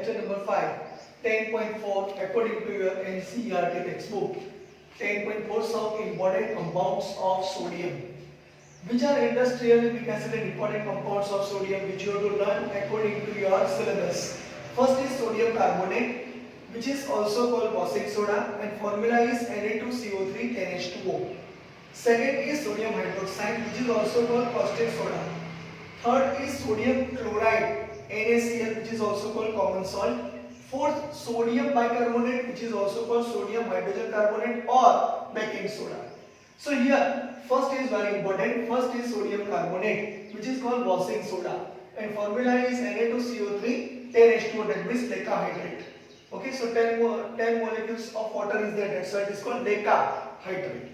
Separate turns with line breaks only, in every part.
chapter number 5, 10.4 according to your NCERT textbook. 10.4 some important compounds of sodium. Which are industrially we consider important compounds of sodium which you have to learn according to your syllabus. First is sodium carbonate, which is also called caustic soda, and formula is Na2CO3 10H2O. Second is sodium hydroxide, which is also called caustic soda. Third is sodium chloride, NaCl, which is also called common salt. Fourth, sodium bicarbonate, which is also called sodium hydrogen carbonate or baking soda. So here, first is very important. First is sodium carbonate, which is called washing soda, and formula is Na2CO3 10H2O, that means decahydrate. Okay, so 10 molecules of water is there, that's why it is called decahydrate.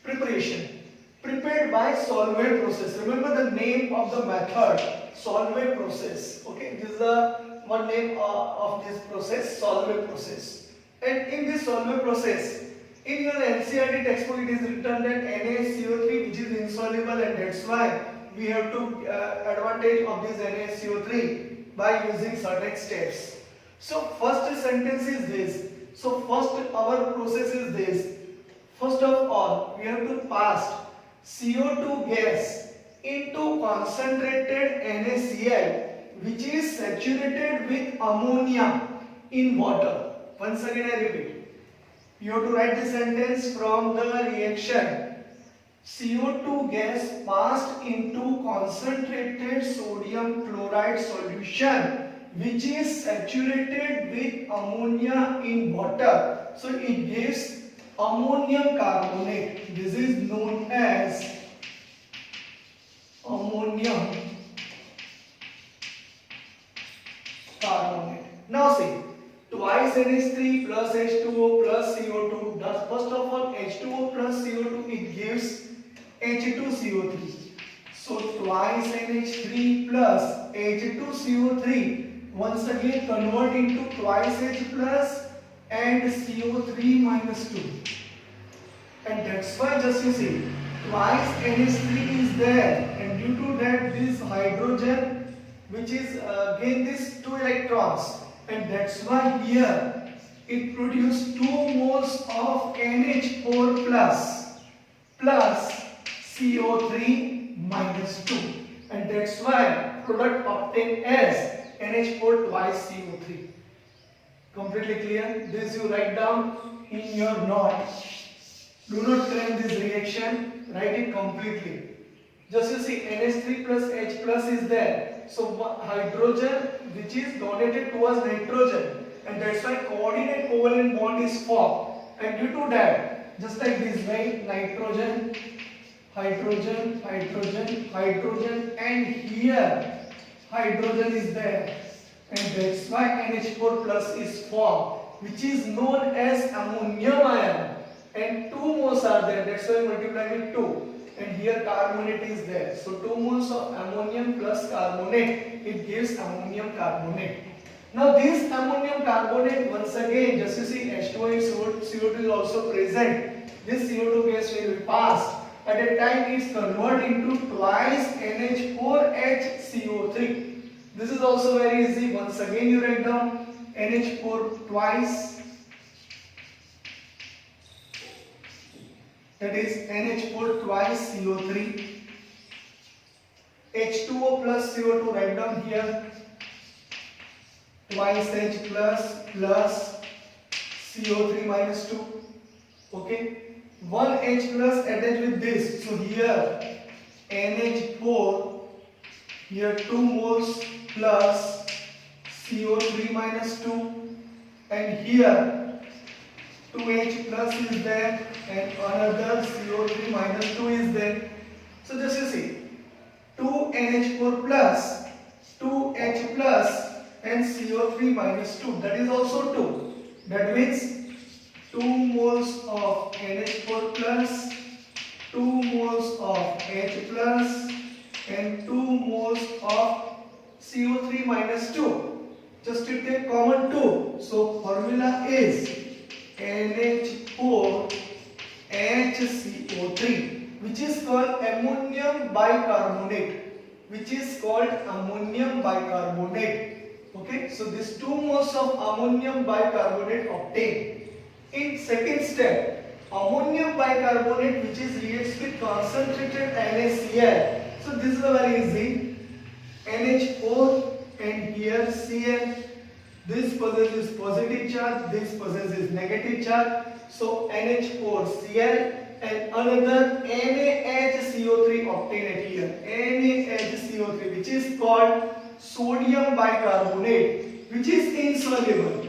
Preparation. Prepared by solvent process. Remember the name of the method, solvent process. Okay, this is the one name of this process, solvent process. And in this solvent process, in your NCERT textbook it is written that NaCO3 which is insoluble, and that's why we have to advantage of this NaCO3 by using certain steps. So first sentence is this. So first our process is this. First of all, we have to pass CO2 gas into concentrated NaCl, which is saturated with ammonia in water. Once again I repeat. You have to write the sentence from the reaction. CO2 gas passed into concentrated sodium chloride solution, which is saturated with ammonia in water. So it gives ammonium carbonate. This is known as ammonium carbonate. Now see, twice NH3 plus H2O plus CO2. First of all, H2O plus CO2, it gives H2CO3. So twice NH3 plus H2CO3, once again convert into twice H plus and CO3 minus 2. And that's why just you see, twice NH3 is there, and due to that this hydrogen which is gain these 2 electrons, and that's why here it produces 2 moles of NH4 plus CO3 minus 2, and that's why product obtained as NH4 twice CO3. Completely clear? This you write down in your note. Do not cram this reaction, write it completely. Just you see, NH3 plus H plus is there. So hydrogen which is donated towards nitrogen, and that's why coordinate covalent bond is formed. And due to that, just like this way, nitrogen, hydrogen, hydrogen, hydrogen, and here hydrogen is there, and that's why NH4 plus is formed, which is known as ammonium ion, and 2 moles are there, that's why multiply with 2. And here carbonate is there. So 2 moles of ammonium plus carbonate, it gives ammonium carbonate. Now this ammonium carbonate, once again, just you see H2O and CO2 is also present. This CO2 gas will be passed. At a time it's converted into twice NH4HCO3. This is also very easy. Once again you write down NH4 twice. That is NH4 twice CO3. H2O plus CO2, write down here twice H plus CO3 minus 2. Okay, 1 H plus attached with this. So here NH4, here 2 moles plus CO3 minus 2, and here 2H plus is there and another CO3 minus 2 is there. So just you see, 2NH4 plus, 2H plus and CO3 minus 2, that is also 2. That means 2 moles of NH4 plus, 2 moles of H plus and 2 moles of CO3 minus 2. Just to take common 2. So formula is NH4 HCO3, which is called ammonium bicarbonate, Okay, so these 2 moles of ammonium bicarbonate obtained. In second step, ammonium bicarbonate which is reacts with concentrated NaCl. So this is very easy. NH4 and here Cl. This possesses positive charge, this possesses negative charge. So NH4Cl and another NaHCO3 obtained here. NaHCO3 which is called sodium bicarbonate, which is insoluble.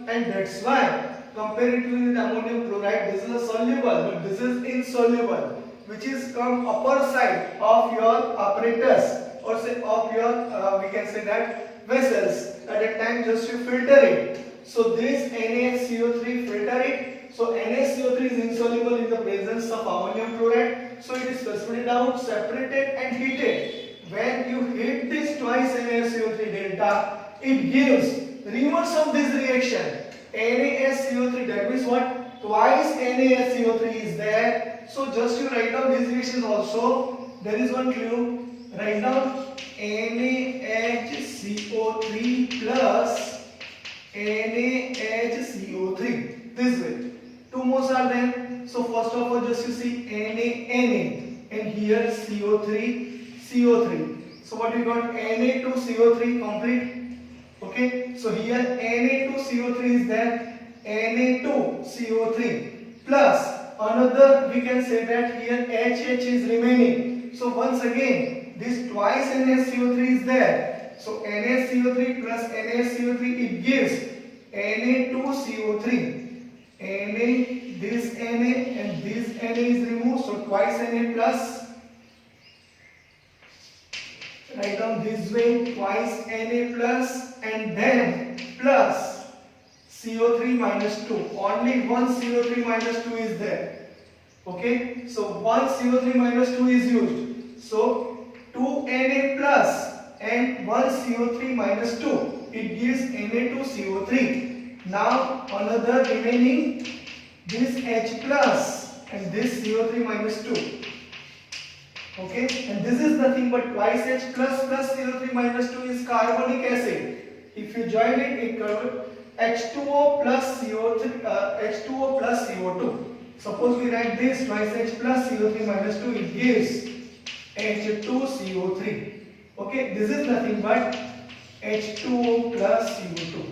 And that's why comparatively with ammonium chloride, this is a soluble, but this is insoluble, which is come upper side of your apparatus, or say of your we can say that vessels. At a time just you filter it. So this NaCO3 filter it. So NaCO3 is insoluble in the presence of ammonium chloride. So it is precipitated out, separated and heated. When you heat this twice NaCO3 delta, it gives reverse of this reaction. NaSCO3, that means what? Twice NaSCO3 is there. So just you write down these reactions also. There is one clue. Write down NaHCO3 plus NaHCO3. This way. 2 moles are there. So first of all, just you see Na, and here CO3. So what we got? Na2CO3 complete. Okay, so here Na2CO3 is there, Na2CO3 plus another, we can say that here HH is remaining. So once again, this twice NaCO3 is there. So NaCO3 plus NaCO3, it gives Na2CO3. This Na and this Na is removed, so twice Na plus. Write down this way, twice Na plus and then plus CO3 minus 2. Only one CO3 minus 2 is there. Okay, so one CO3 minus 2 is used. So 2 Na plus and one CO3 minus 2. It gives Na2CO3. Now another remaining, this H plus and this CO3 minus 2. Okay, and this is nothing but twice H plus CO3 minus 2 is carbonic acid. If you join it, it converts H2O plus H2O plus CO2. Suppose we write this twice H plus CO3 minus 2, it gives H2CO3. Okay, this is nothing but H2O plus CO2.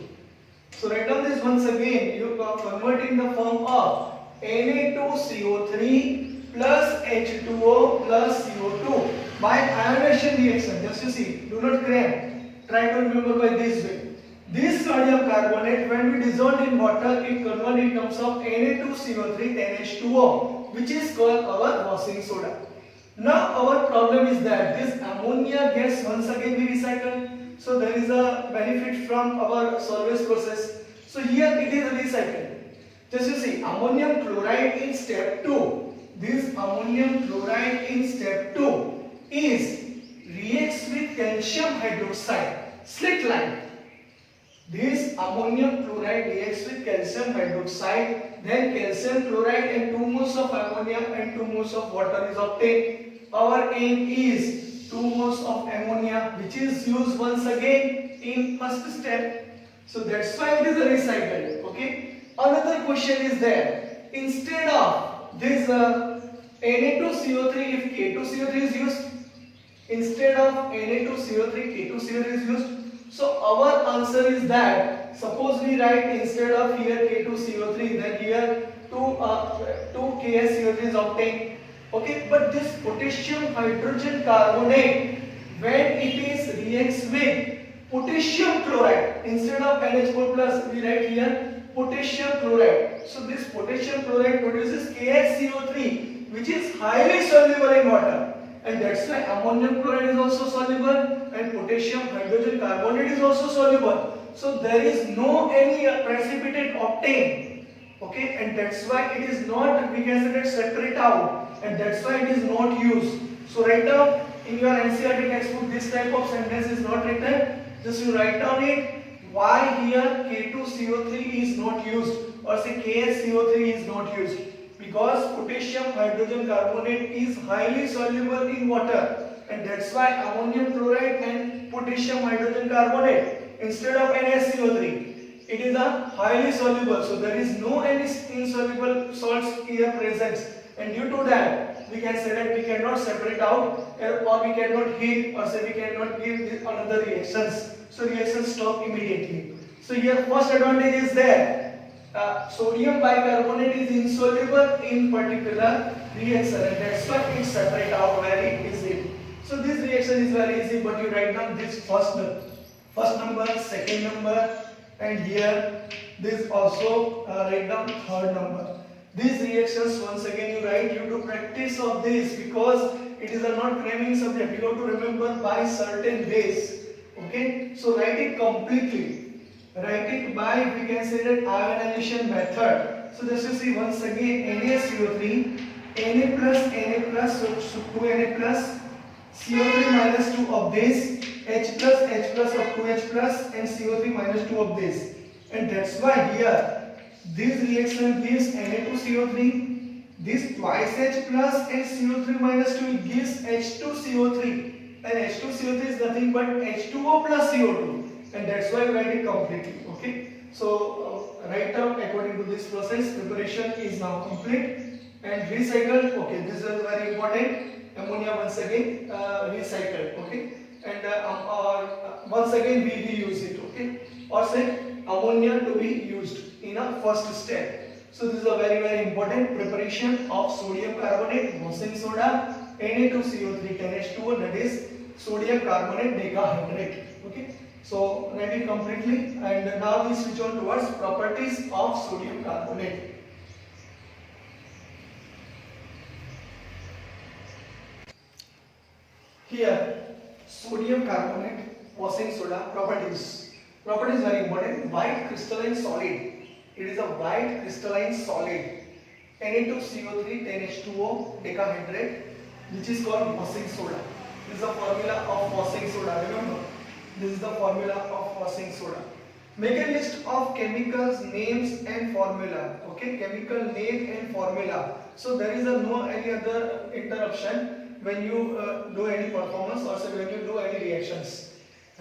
So write down this once again. You convert in the form of Na2CO3 plus H2O plus CO2 by ionization reaction. Just you see, do not cram. Try to remember by this way. This sodium carbonate, when we dissolve in water, it converts in terms of Na2CO3 then H2O, which is called our washing soda. Now our problem is that this ammonia gets once again be recycled. So there is a benefit from our solvage process. So here it is recycled. Just you see, ammonium chloride in step 2. This ammonium chloride in step 2 is reacts with calcium hydroxide, slit line. This ammonium chloride reacts with calcium hydroxide, then calcium chloride and 2 moles of ammonia and 2 moles of water is obtained. Our aim is 2 moles of ammonia, which is used once again in first step. So that's why it is a recycled. Okay. Another question is there. Instead of this Na2CO3, if K2CO3 is used, instead of Na2CO3, K2CO3 is used. So our answer is that, suppose we write instead of here K2CO3, then here 2 KSCO3 is obtained. Okay, but this potassium hydrogen carbonate, when it is reacts with potassium chloride, instead of NH4 plus, we write here potassium chloride. So this potassium chloride produces KHCO3, which is highly soluble in water, and that's why ammonium chloride is also soluble and potassium hydrogen carbonate is also soluble. So there is no any precipitate obtained. Okay, and that's why it is not, we can say that separate out, and that's why it is not used. So write down in your NCERT textbook, this type of sentence is not written. Just you write down it. Why here K2CO3 is not used, or say KSCO3 is not used? Because potassium hydrogen carbonate is highly soluble in water, and that's why ammonium chloride and potassium hydrogen carbonate instead of NaCO3. It is a highly soluble, so there is no any insoluble salts here present, and due to that we can say that we cannot separate out or we cannot heat or say we cannot give this another reactions. So reactions stop immediately. So here first advantage is there. Sodium bicarbonate is insoluble in particular reaction, and that's why it separate out very easily. So this reaction is very easy, but you write down this first number, second number, and here this also write down third number. These reactions once again you write, you do practice of this because it is a not cramming subject. You have to remember by certain ways. Okay, so write it completely. Write it by, we can say that ionization method. So just you see once again NaCO3, Na+, so 2Na plus, CO3 minus 2 of this, H plus of 2H and CO3 minus 2 of this, and that's why here this reaction gives Na2CO3, this twice H plus and CO3 minus 2 gives H2CO3, and H2CO3 is nothing but H2O plus CO2, and that's why we write it completely. Okay, so write down according to this process. Preparation is now complete and recycled. Okay, this is very important. Ammonia once again recycled. Okay, and once again we reuse it. Okay, or say ammonia to be used in a first step. So this is a very important preparation of sodium carbonate, washing soda, Na2CO3 10H2O, that is sodium carbonate decahydrate. Okay, so write it completely, and now we switch on towards properties of sodium carbonate. Here, sodium carbonate, washing soda, properties. Properties very important. White crystalline solid. It is a white crystalline solid. Na2CO3 10H2O decahydrate, which is called washing soda. This is the formula of washing soda. Remember, this is the formula of washing soda. Make a list of chemicals, names and formula. Okay, chemical name and formula. So there is no any other interruption when you do any performance or say when you do any reactions.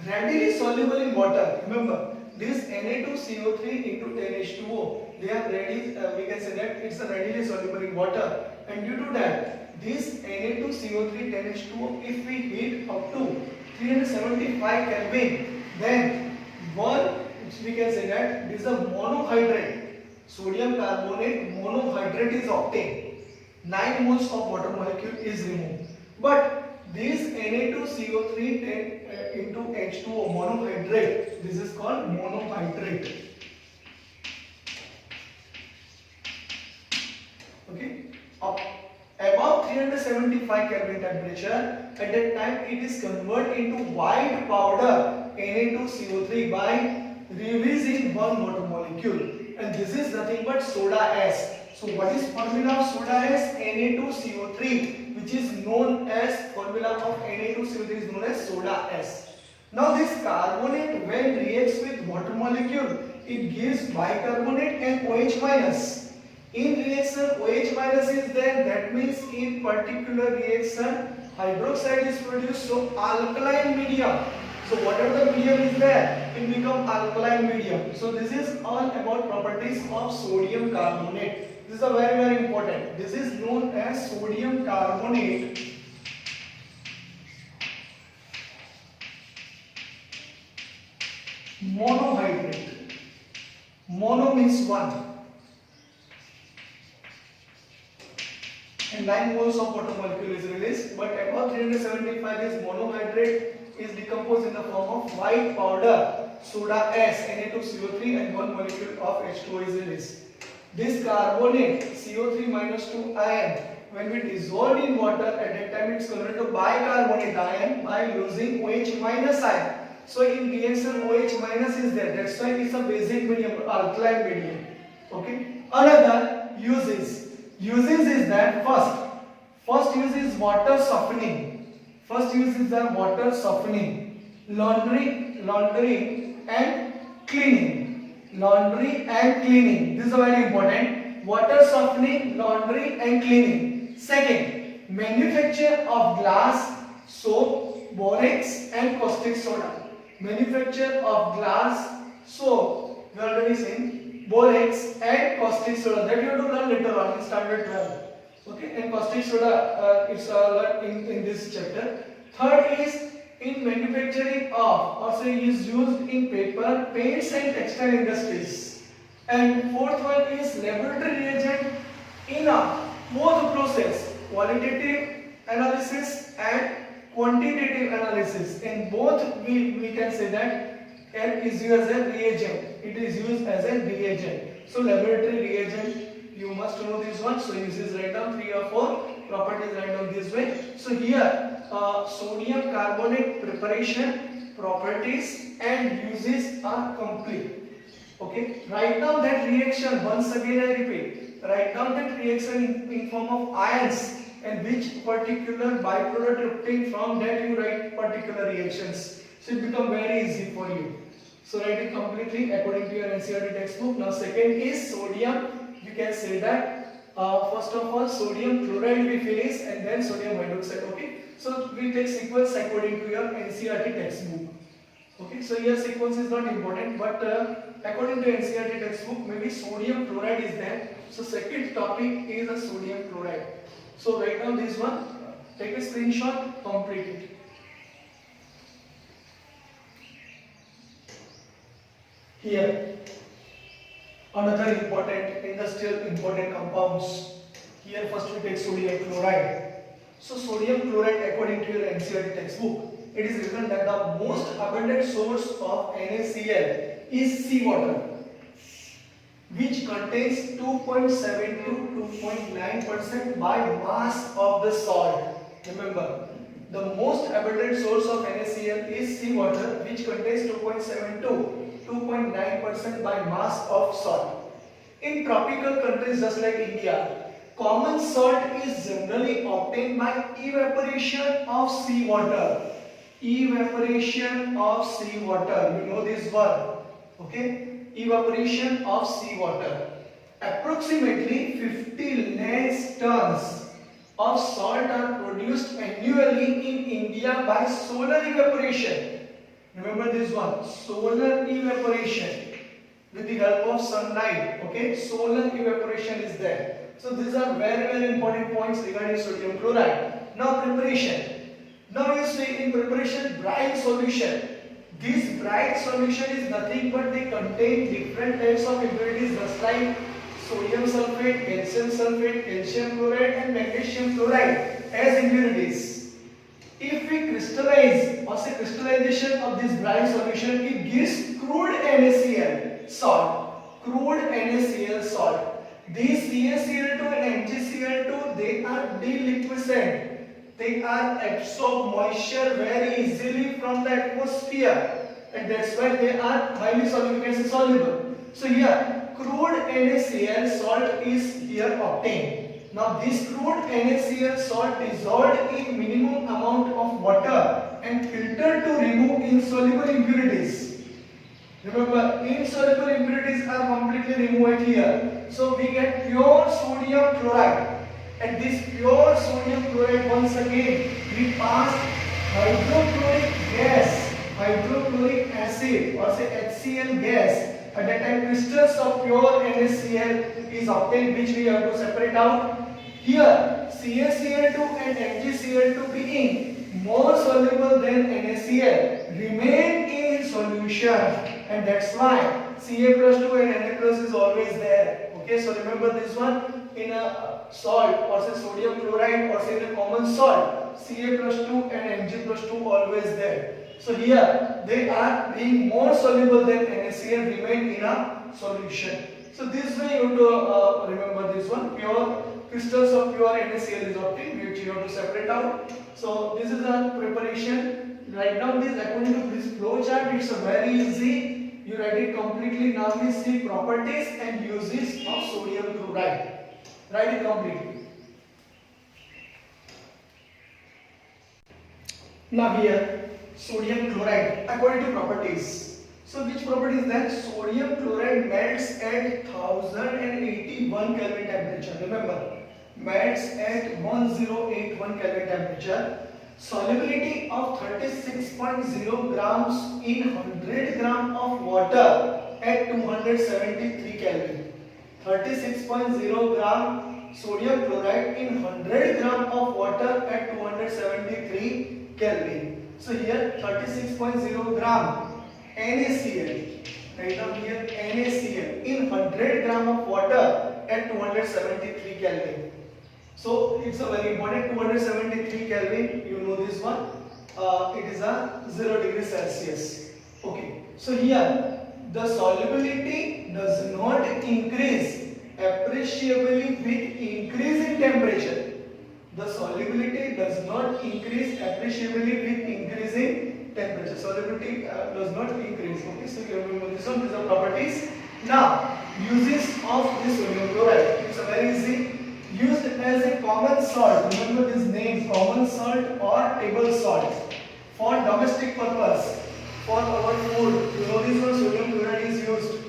Readily soluble in water. Remember, this Na2CO3 into NH2O, they are ready, we can say that it's a readily soluble in water, and due to that this Na2CO3 10H2O, if we heat up to 375 Kelvin, then we can say that this is a monohydrate, sodium carbonate monohydrate is obtained. 9 moles of water molecule is removed. But this Na2CO3 into H2O monohydrate, this is called monohydrate. Okay, above 375 Kelvin temperature, at that time it is converted into white powder Na2CO3 by releasing one water molecule, and this is nothing but soda ash. So what is formula of soda ash? Na2CO3, which is known as formula of Na2CO3 is known as soda ash. Now this carbonate when reacts with water molecule, it gives bicarbonate and OH minus. In reaction OH minus is there, that means in particular reaction hydroxide is produced, so alkaline medium. So whatever the medium is there, it becomes alkaline medium. So this is all about properties of sodium carbonate. This is a very important. This is known as sodium carbonate. Monohydrate. Mono means one. And 9 moles of water molecule is released, but above 375 is monohydrate is decomposed in the form of white powder, soda ash, Na2CO3, and 1 molecule of H2O is released. This carbonate, CO3 minus 2 ion, when we dissolve in water, at that time it is converted to bicarbonate ion by losing OH minus ion. So in reaction OH minus is there, that's why it is a basic medium, alkaline medium. Okay. Another uses is that first use is water softening. First use is the water softening, laundering and cleaning. Laundry and cleaning. This is very important. Water softening, laundry and cleaning. Second, manufacture of glass soap, borax and caustic soda. Manufacture of glass, soap, we already seen, borax and caustic soda. That you have to learn later on in standard 12. Okay, and caustic soda it's learned in this chapter. Third is in manufacturing of, or say is used in paper, paints and textile industries. And fourth one is laboratory reagent in a both process, qualitative analysis and quantitative analysis. In both we can say that it is used as a reagent. It is used as a reagent. So laboratory reagent, you must know this one. So uses write down 3 or 4 properties write down this way. So here sodium carbonate preparation, properties and uses are complete. Okay, write down that reaction once again. I repeat, write down that reaction in form of ions and which particular byproduct obtained from that you write particular reactions. So it become very easy for you. So write it completely according to your NCERT textbook. Now second is sodium. You can say that first of all sodium chloride we finish and then sodium hydroxide. Okay, so we take sequence according to your NCERT textbook. Okay, so here sequence is not important, but according to NCERT textbook, maybe sodium chloride is there. So second topic is a sodium chloride. So write down this one, take a screenshot, complete it. Here, another important industrial important compounds. Here first we take sodium chloride. So sodium chloride according to your NCERT textbook, it is written that the most abundant source of NaCl is seawater, which contains 2.7 to 2.9% by mass of the salt. Remember, the most abundant source of NaCl is seawater, which contains 2.7 to 2.9% by mass of salt. In tropical countries just like India, common salt is generally obtained by evaporation of seawater. Evaporation of seawater, you know this word, okay? Evaporation of seawater. Approximately 50 lakh tons of salt are produced annually in India by solar evaporation. Remember this one, solar evaporation with the help of sunlight. Okay, solar evaporation is there. So these are very important points regarding sodium chloride. Now preparation. Now you see in preparation brine solution. This brine solution is nothing but they contain different types of impurities just like sodium sulfate, calcium sulfate, calcium chloride and magnesium chloride as impurities. If we crystallize or say crystallization of this brine solution, it gives crude NaCl salt. Crude NaCl salt. These CaCl2 and MgCl2 they are deliquescent. They are absorb moisture very easily from the atmosphere, and that's why they are highly soluble. So here crude NaCl salt is here obtained. Now this crude NaCl salt dissolved in minimum amount of water and filtered to remove insoluble impurities. Remember, insoluble impurities are completely removed here. So we get pure sodium chloride. And this pure sodium chloride once again we pass hydrochloric gas, hydrochloric acid or say HCl gas. At that time crystals of pure NaCl is obtained, which we have to separate out. Here CaCl2 and MgCl2 being more soluble than NaCl remain in solution, and that's why Ca plus 2 and Na plus is always there. Okay, so remember this one, in a salt or say sodium chloride or say in a common salt, Ca plus 2 and Mg plus 2 always there. So here they are being more soluble than NaCl remain in a solution. So this way you have to remember this one, pure crystals of pure NaCl is obtained, which you have to separate out. So this is a preparation. Write down this according to this flow chart. It's very easy. You write it completely. Now we see properties and uses of sodium chloride. Write it completely. Now here sodium chloride according to properties. So which property is that? Sodium chloride melts at 1081 Kelvin temperature. Remember, melts at 1081 Kelvin temperature Solubility of 36.0 grams in 100 gram of water at 273 Kelvin. 36.0 gram sodium chloride in 100 gram of water at 273 Kelvin. So here 36.0 gram NaCl. Right now here NaCl in 100 gram of water at 273 Kelvin. So it's a very important 273 Kelvin. You know this one. It is a 0 degree Celsius. Okay. So here the solubility does not increase appreciably with increase in temperature. The solubility does not increase appreciably with increase in temperature. Solubility does not increase. Okay. So you remember this one. These are properties. Now uses of this sodium chloride. It's a very easy. Used as a common salt, remember this name, common salt or table salt, for domestic purpose, for our food. You know this one, sodium chloride is used.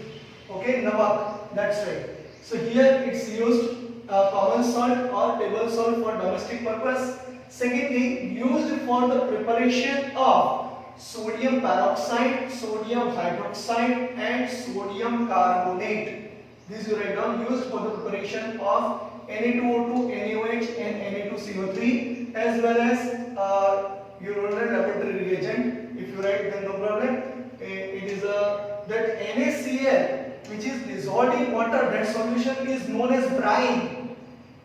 Okay, Namak, that's right. So here it's used common salt or table salt for domestic purpose. Secondly, used for the preparation of sodium peroxide, sodium hydroxide and sodium carbonate. These you write down, used for the preparation of Na2O2, NaOH and Na2CO3 as well as urinary laboratory reagent. If you write then no problem. It is that NaCl which is dissolved in water, that solution is known as brine.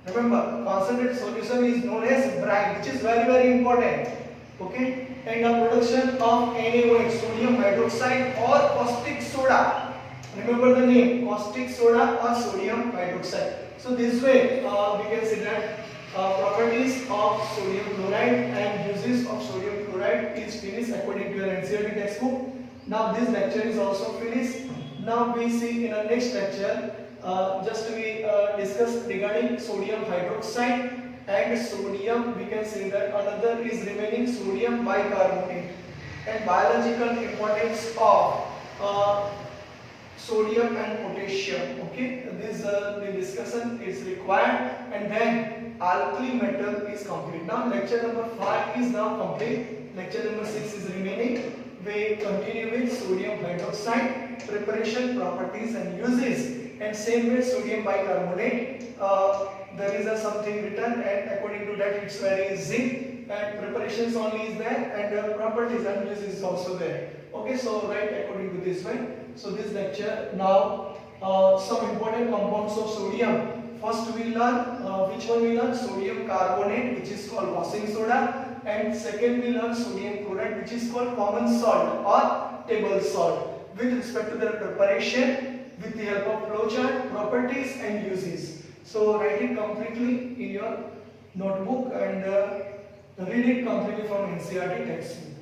Remember, concentrated solution is known as brine, which is very important. Okay, and the production of NaOH, sodium hydroxide or caustic soda. Remember the name, caustic soda or sodium hydroxide. So this way we can see that properties of sodium chloride and uses of sodium chloride is finished according to your NCERT textbook. Now this lecture is also finished. Now we see in our next lecture just we discuss regarding sodium hydroxide and sodium. We can see that another is remaining sodium bicarbonate and biological importance of sodium and potassium. Okay, this the discussion is required, and then alkali metal is complete. Now lecture number 5 is now complete. Lecture number 6 is remaining. We continue with sodium hydroxide, preparation, properties and uses, and same way sodium bicarbonate. There is something written, and according to that it's very easy, and preparations only is there, and properties and uses is also there. Okay, so write according to this way. So this lecture now some important compounds of sodium. First we learn which one we learn, sodium carbonate, which is called washing soda, and second we learn sodium chloride, which is called common salt or table salt, with respect to their preparation with the help of flowchart, properties and uses. So write it completely in your notebook and read it completely from NCERT textbook.